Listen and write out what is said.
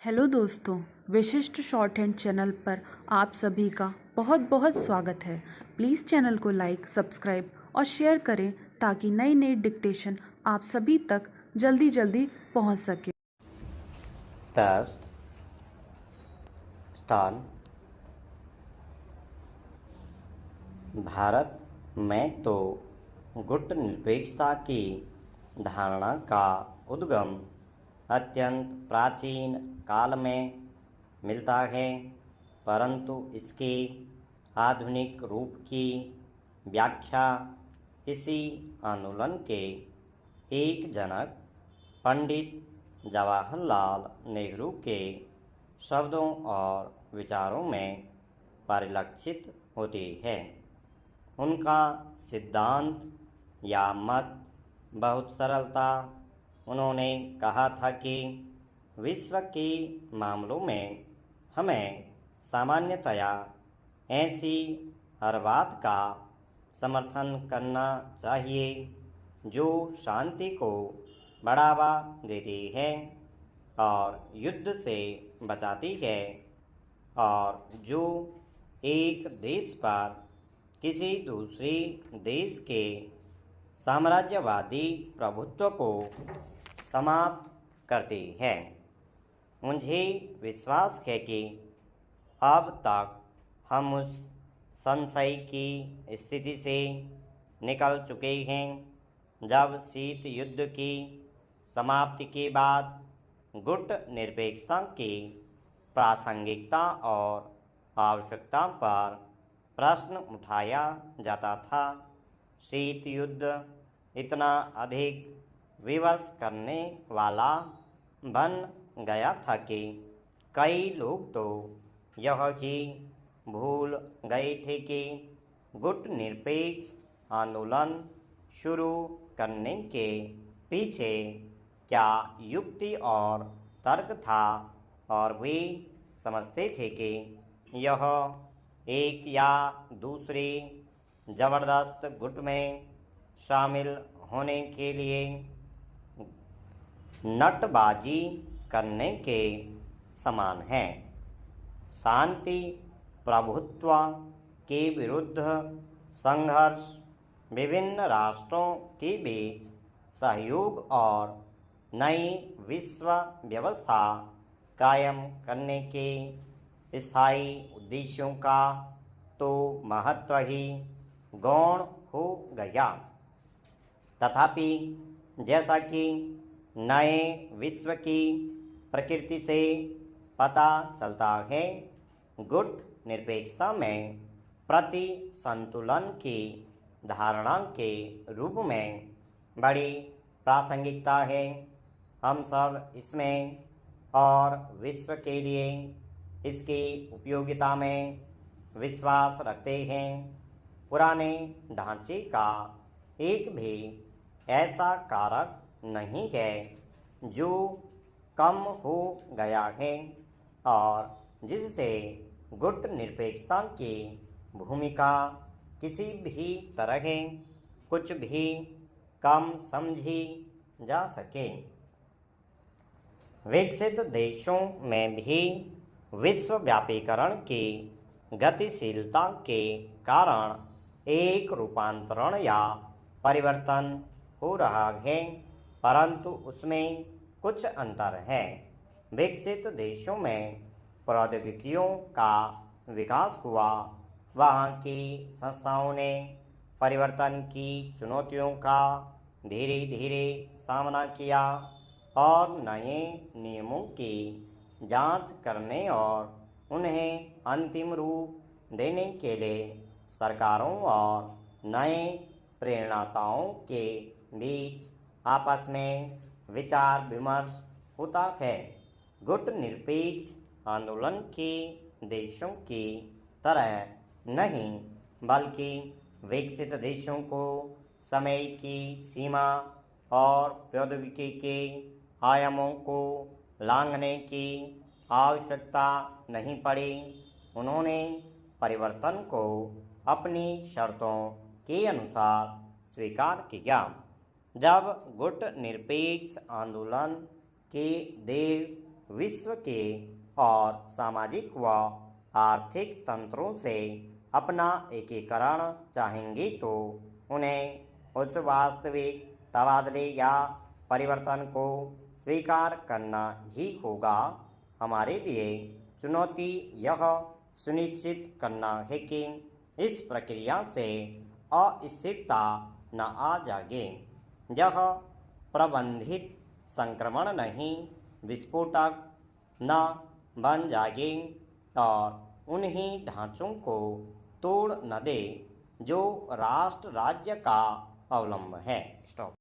Hello दोस्तों, विशिष्ट short hand channel पर आप सभी का बहुत बहुत स्वागत है। प्लीज़ चैनल को लाइक, सब्सक्राइब और शेयर करें ताकि नई नई डिक्टेशन आप सभी तक जल्दी जल्दी पहुंच सके। Test start. भारत में तो गुट निरपेक्षता की धारणा का उद्गम अत्यंत प्राचीन काल में मिलता है, परंतु इसके आधुनिक रूप की व्याख्या इसी आंदोलन के एक जनक पंडित जवाहरलाल नेहरू के शब्दों और विचारों में परिलक्षित होती है। उनका सिद्धांत या मत बहुत सरल था। उन्होंने कहा था कि विश्व के मामलों में हमें सामान्यतया ऐसी हर बात का समर्थन करना चाहिए जो शांति को बढ़ावा देती है और युद्ध से बचाती है, और जो एक देश पर किसी दूसरे देश के साम्राज्यवादी प्रभुत्व को समाप्त करती है। मुझे विश्वास है कि अब तक हम उस संशय की स्थिति से निकल चुके हैं जब शीत युद्ध की समाप्ति के बाद गुट निरपेक्षता की प्रासंगिकता और आवश्यकता पर प्रश्न उठाया जाता था। शीत युद्ध इतना अधिक विवश करने वाला बन गया था कि कई लोग तो यह ही भूल गए थे कि गुट निरपेक्ष आंदोलन शुरू करने के पीछे क्या युक्ति और तर्क था, और वे समझते थे कि यह एक या दूसरे जबरदस्त गुट में शामिल होने के लिए नटबाजी करने के समान है। शांति प्रभुत्व के विरुद्ध संघर्ष विभिन्न राष्ट्रों के बीच सहयोग और नई विश्व व्यवस्था कायम करने के स्थायी उद्देश्यों का तो महत्व ही गौण हो गया। तथापि जैसा कि नए विश्व की प्रकृति से पता चलता है, गुट निरपेक्षता में प्रति संतुलन की धारणा के रूप में बड़ी प्रासंगिकता है। हम सब इसमें और विश्व के लिए इसकी उपयोगिता में विश्वास रखते हैं। पुराने ढांचे का एक भी ऐसा कारक नहीं है जो कम हो गया है और जिससे गुट निरपेक्षता की भूमिका किसी भी तरह कुछ भी कम समझी जा सके। विकसित देशों में भी विश्वव्यापीकरण की गतिशीलता के कारण एक रूपांतरण या परिवर्तन हो रहा है, परंतु उसमें कुछ अंतर है। विकसित देशों में प्रौद्योगिकियों का विकास हुआ, वहाँ की संस्थाओं ने परिवर्तन की चुनौतियों का धीरे धीरे सामना किया और नए नियमों की जांच करने और उन्हें अंतिम रूप देने के लिए सरकारों और नए प्रेरणाताओं के बीच आपस में विचार विमर्श होता है। गुट निरपेक्ष आंदोलन के देशों की तरह नहीं, बल्कि विकसित देशों को समय की सीमा और प्रौद्योगिकी के आयामों को लांघने की आवश्यकता नहीं पड़ी। उन्होंने परिवर्तन को अपनी शर्तों के अनुसार स्वीकार किया। जब गुट निरपेक्ष आंदोलन के देश विश्व के और सामाजिक व आर्थिक तंत्रों से अपना एकीकरण चाहेंगी तो उन्हें उस वास्तविक तबादले या परिवर्तन को स्वीकार करना ही होगा। हमारे लिए चुनौती यह सुनिश्चित करना है कि इस प्रक्रिया से अस्थिरता न आ जाए। यह प्रबंधित संक्रमण नहीं, विस्फोटक न बन जाए और उन्हीं ढांचों को तोड़ न दे जो राष्ट्र राज्य का अवलंब है। स्टॉप।